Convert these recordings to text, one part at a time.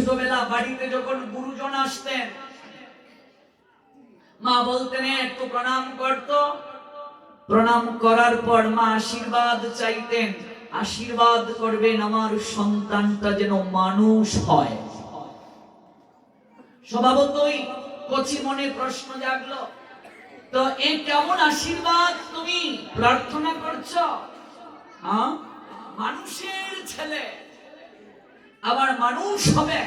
ছোটবেলা বাড়িতে যখন গুরুজন আসতেন, মা বলতেন একটু প্রণাম করতো। প্রণাম করার পর মা আশীর্বাদ চাইতেন, আশীর্বাদ করবেন আমার সন্তানটা যেন মানুষ হয়। স্বভাবতই কচি মনে প্রশ্ন জাগলো, তো এই কেমন আশীর্বাদ তুমি প্রার্থনা করছো? মানুষের ছেলে আবার মানুষ হবে।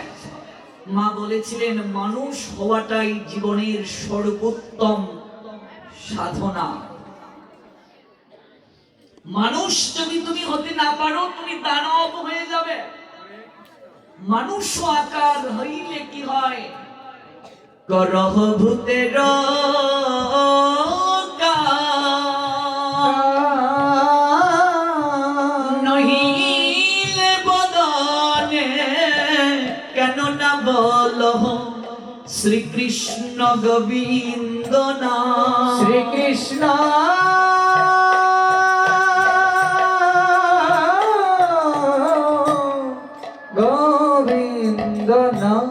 মা বলেছিলেন মানুষ হওয়াটাই জীবনের সর্বোত্তম সাধনা। মানুষ যদি তুমি হতে না পারো, তুমি দানব হয়ে যাবে। মানুষ আকার হইলে কি হয়? করহ ভূতের নহিলে বদনে, কেন না বলো শ্রীকৃষ্ণ গোবিন্দ নাম। শ্রীকৃষ্ণ গোবিন্দ নাম।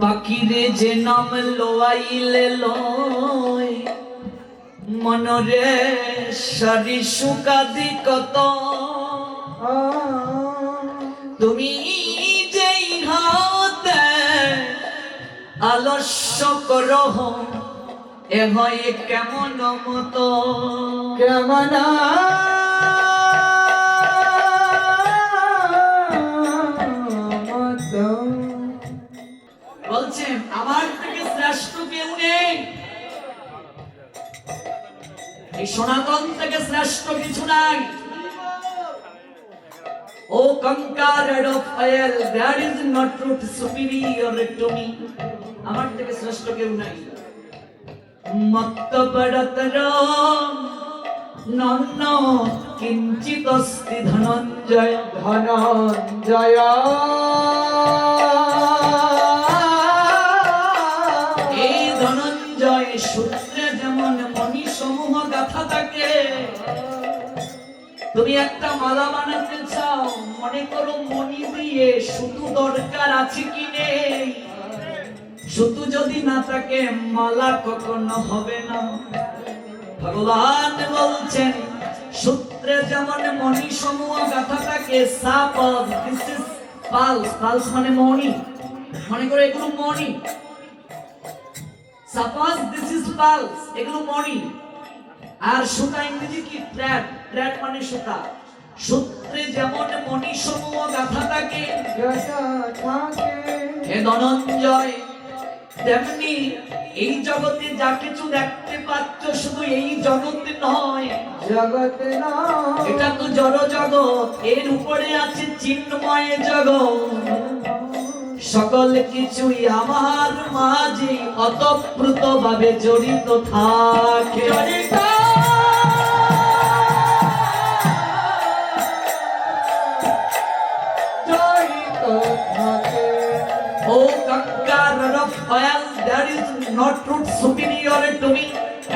পাখিরে যে নাম লোয়াইলে লয়, মনরে সারি সুকাদি কত। তুমি যেই হাতে আলস্য করহ, এ হয় কেমন মতো। কেমন বলছেন আমার থেকে শ্রেষ্ঠ কেউ নেই, এই সনাতন থেকে শ্রেষ্ঠ কিছু নাই। ও conqueror of oil, there is no truth superior to me. আমার থেকে শ্রেষ্ঠ কেউ নাই। মত্ত পড়তর নন্ন কিঞ্চিত অস্তি ধনঞ্জয়। ধনঞ্জয় এই ধনঞ্জয় সূত্রে যেমন মণি সমূহ গাথা থাকে, তুমি একটা মালা বানাতে চাও, মনে করো মণি দিয়ে সুতো দরকার আছে কি নেই। সুতো যদি না থাকে মালা কখনো হবে না। ভগবান বলছেন সূত্রে যেমন মণি সমূহ গাথা থাকে, সাপস দিস ইজ পালস। পালস মানে মণি, মনে করো এগুলো মণি। সাপস দিস ইজ পালস, এগুলো মণি। আর সুতা ইংরেজি কি? থ্রেড। থ্রেড মানে সুতা। সূত্রে যেমন মণি সমূহ গাথা থাকে, হে ধনঞ্জয়, তেমনি এই জগতে যা কিছু দেখতে পাচ্ছ শুধু এই জগতে নয়। জগতে নয়, এটা তো জড় জগৎ, এর উপরে আছে চিন্ময় জগৎ। সকল কিছুই আমার মাঝে অতপ্রুত ভাবে জড়িত থাকে। Oh, conqueror of oil, there is no truth superior to me.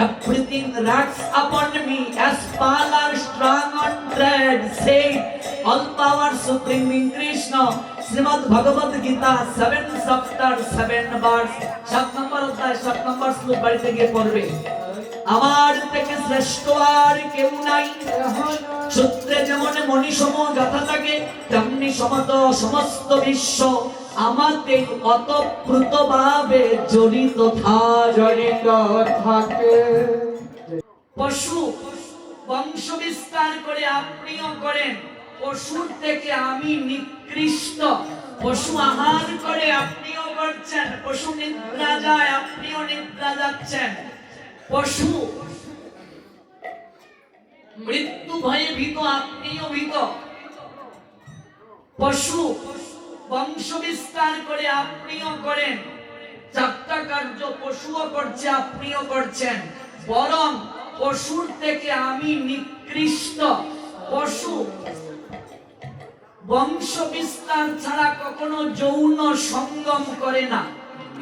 Everything rests upon me as pal are strong on thread. Say, all power supreme in Krishna. Srimad Bhagavad Gita 7 chapter 7 verse 7 নম্বর অধ্যায় 7 নম্বর শ্লোক বাড়িতে গিয়ে পড়বে। আমার থেকে শ্রেষ্ঠ আর কেউ নাই। সূত্রে যেমন মণি সমূহ গাথা থাকে, তেমনি সমস্ত বিশ্ব আমাতে অতপ্রুত ভাবে জড়িত থাকে। পশু বংশ বিস্তার করে আপনিও করেন, পশুর থেকে আমি নিকৃষ্ট। পশু আহার করে আপনিও করছেন, পশু নিদ্রা যায় আপনিও নিদ্রা যাচ্ছেন। পশু মৃত্যু ভয়ে ভীত আপনিও ভীত। পশু বংশ বিস্তার করে আপনিও করেন, চারটা কার্য পশুও করছে আপনিও করছেন, বরং পশুর থেকে আমি নিকৃষ্ট। পশু বংশ বিস্তার ছাড়া কখনো যৌন সঙ্গম করে না।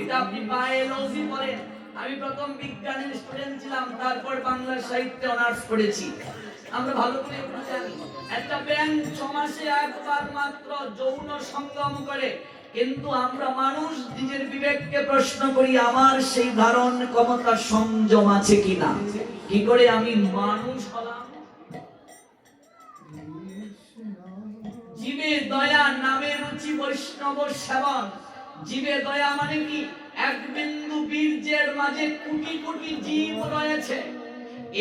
এটা আপনি বায়োলজি পড়েন। আমি প্রথম বিজ্ঞানের স্টুডেন্ট ছিলাম, তারপর বাংলা সাহিত্যে অনার্স পড়েছি। আমরা ভালো করে জানি একটা ব্যাঙ 6 মাসে একবার মাত্র যৌন সঙ্গম করে। কিন্তু আমরা মানুষ নিজের বিবেককে প্রশ্ন করি, আমার সেই ধারণ ক্ষমতা সংযম আছে কিনা। কি করে আমি মানুষ হলাম? জীবে দয়া নামে রুচি বৈষ্ণব সেবন। জীবে দয়া মানে কি? এক বিন্দু বীর্যের মাঝে কোটি কোটি জীব রয়েছে।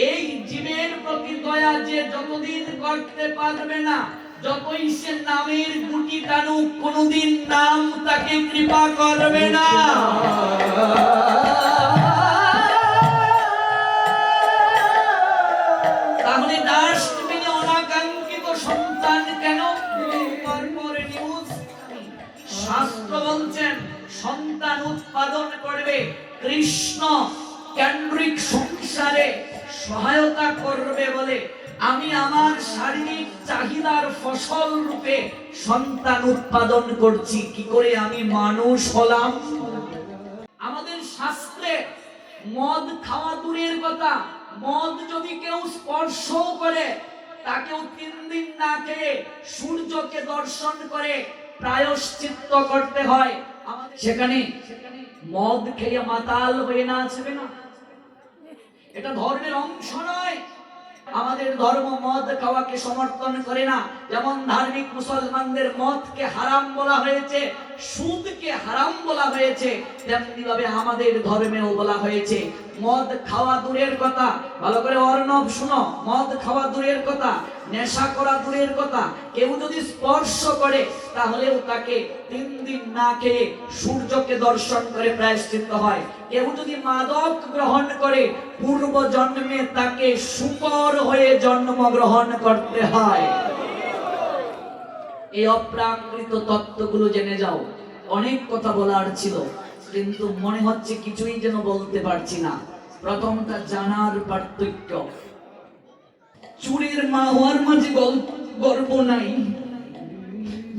এই জীবের প্রতি দয়া যে যতদিন করতে পারবে না, যতই সে নামের গুটি টানুক, কোনদিন নাম তাকে কৃপা করবে না। তাহলে ডাস্টবিনে অনাকাঙ্ক্ষিত সন্তান কেন? নিউজ শাস্ত্র বলছেন সন্তান উৎপাদন করবে, কৃষ্ণ কেন্দ্রিক সংসারে সহায়তা করবে বলে আমি আমার শারীরিক চাহিদার ফসল রূপে সন্তান উৎপাদন করছি। কি করে আমি মানুষ হলাম? আমাদের শাস্ত্রে মদ খাওয়া দূরের কথা, মদ যদি কেউ স্পর্শ করে তাকেও 3 দিন না খেয়ে সূর্যকে দর্শন করে প্রায়শ্চিত্ত করতে হয়। আমাদের সেখানে মদ খেয়ে মাতাল হয়ে নাচবে না, এটা ধর্মের অংশ নয়। আমাদের ধর্ম মদ খাওয়াকে সমর্থন করে না। যেমন ধার্মিক মুসলমানদের মদকে হারাম বলা হয়েছে, সুদকে হারাম বলা হয়েছে, তেমনি ভাবে আমাদের ধর্মেও বলা হয়েছে মদ খাওয়া দূরের কথা, ভালো করে অর্ণব শুনো, মদ খাওয়া দূরের কথা, নেশা করা দূরের কথা, কেউ যদি স্পর্শ করে তাহলেও তাকে 3 দিন না খেয়ে সূর্যকে দর্শন করে প্রায়শ্চিত্ত হয়। কেউ যদি মাদক গ্রহণ করে পূর্ব জন্মে তাকে শুকর হয়ে জন্মগ্রহণ করতে হয়। এই অপ্রাকৃত তত্ত্বগুলো জেনে যাও। অনেক কথা বলার ছিল, কিন্তু মনে হচ্ছে কিছুই যেন বলতে পারছি না। প্রথমটা জানার পার্থক্য। চুরির মা হওয়ার মাঝে গর্ব নাই,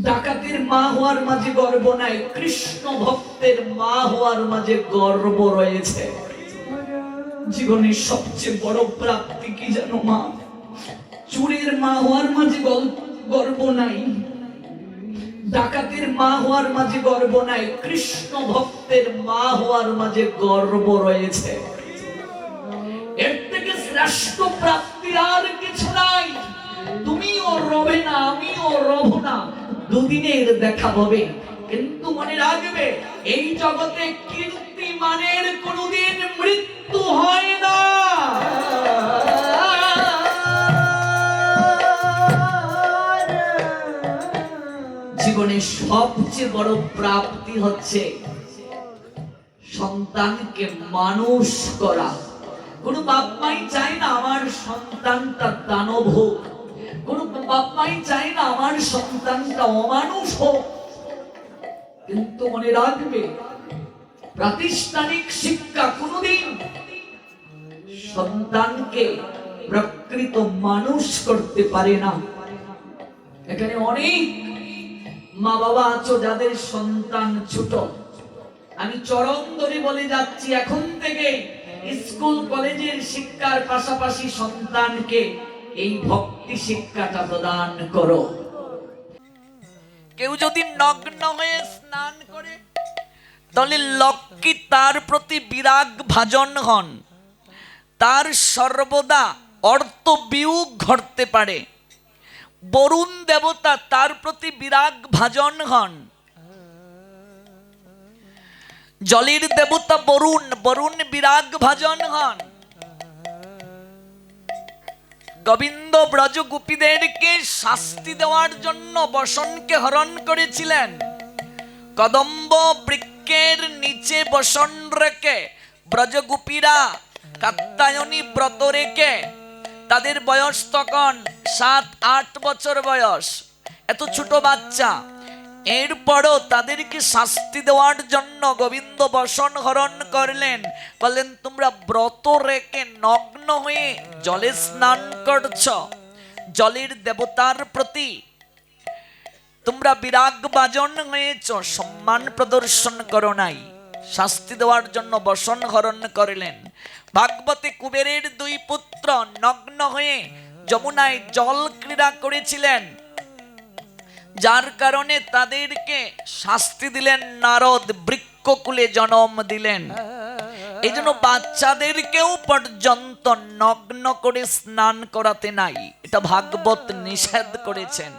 ডাকাতের মা হওয়ার মাঝে গর্ব নাই, কৃষ্ণ ভক্তের মা হওয়ার মাঝে গর্ব রয়েছে। জীবনের সবচেয়ে বড় প্রাপ্তি কি জানো মা? চুরির মা হওয়ার মাঝে গর্ব নাই, ডাকাতের মা হওয়ার মাঝে গর্ব নাই, কৃষ্ণ ভক্তের মা হওয়ার মাঝে গর্ব রয়েছে। এর থেকে শ্রেষ্ঠ প্রাপ্তি আর কিছু নাই। তুমিও রবে না, আমিও রব না, দুদিনের দেখা হবে। কিন্তু মনে রাখবে, এই জগতে কীর্তিমানের কোনদিন মৃত্যু হয় না। জীবনের সবচেয়ে বড় প্রাপ্তি হচ্ছে সন্তানকে মানুষ করা। কোন বাপ মাই চায় না আমার সন্তানটা দানব হোক, কোন বাপ মাই চায় না আমার সন্তানটা অমানুষ হোক। কিন্তু মনে রাখবে, প্রাতিষ্ঠানিক শিক্ষা কোনদিন সন্তানকে প্রকৃত মানুষ করতে পারে না। এখানে অনেক মা বাবা আছো যাদের সন্তান ছোট, আমি চরম ধরে বলে যাচ্ছি, এখন থেকে স্কুল কলেজের শিক্ষার পাশাপাশি সন্তানকে এই ভক্তি শিক্ষাটা প্রদান করো। কেউ যদি নগ্ন হয়ে স্নান করে তাহলে লক্ষ্মী তার প্রতি বিরাগ ভাজন হন, তার সর্বদা অর্থ বিয়োগ ঘটতে পারে। বরুণ দেবতা তার প্রতি বিরাগ ভাজন হন। জলের দেবতা বরুণ, বরুণ বিরাগ ভাজন হন। গোবিন্দ ব্রজ গোপীদেরকে শাস্তি দেওয়ার জন্য বসনকে হরণ করেছিলেন। কদম্ব বৃক্ষের নিচে বসন রেখে ব্রজ গোপীরা কাত্যায়নী ব্রত রেখে, তাদের বয়স তখন 7-8 বছর বয়স, এত ছোট বাচ্চা, এরপরও তাদেরকে শাস্তি দেওয়ার জন্য গোবিন্দ বসন হরণ করলেন। বললেন, তোমরা ব্রত রেখে নগ্ন হয়ে জলে স্নান করছ, জলের দেবতার প্রতি তোমরা বিরাগ ভাজন হয়েছ, সম্মান প্রদর্শন করো নাই। শাস্তি দেওয়ার জন্য বসন হরণ করলেন। ভাগবতে কুবেরের 2 পুত্র নগ্ন হয়ে যমুনায় জল ক্রীড়া করেছিলেন। যার কারণে তাদেরকে শাস্তি দিলেন, নারদ বৃক্ষকুলে জন্ম দিলেন। এই জন্য বাচ্চাদেরকেও পর্যন্ত নগ্ন করে স্নান করাতে নাই, এটা ভাগবত নিষেধ করেছেন।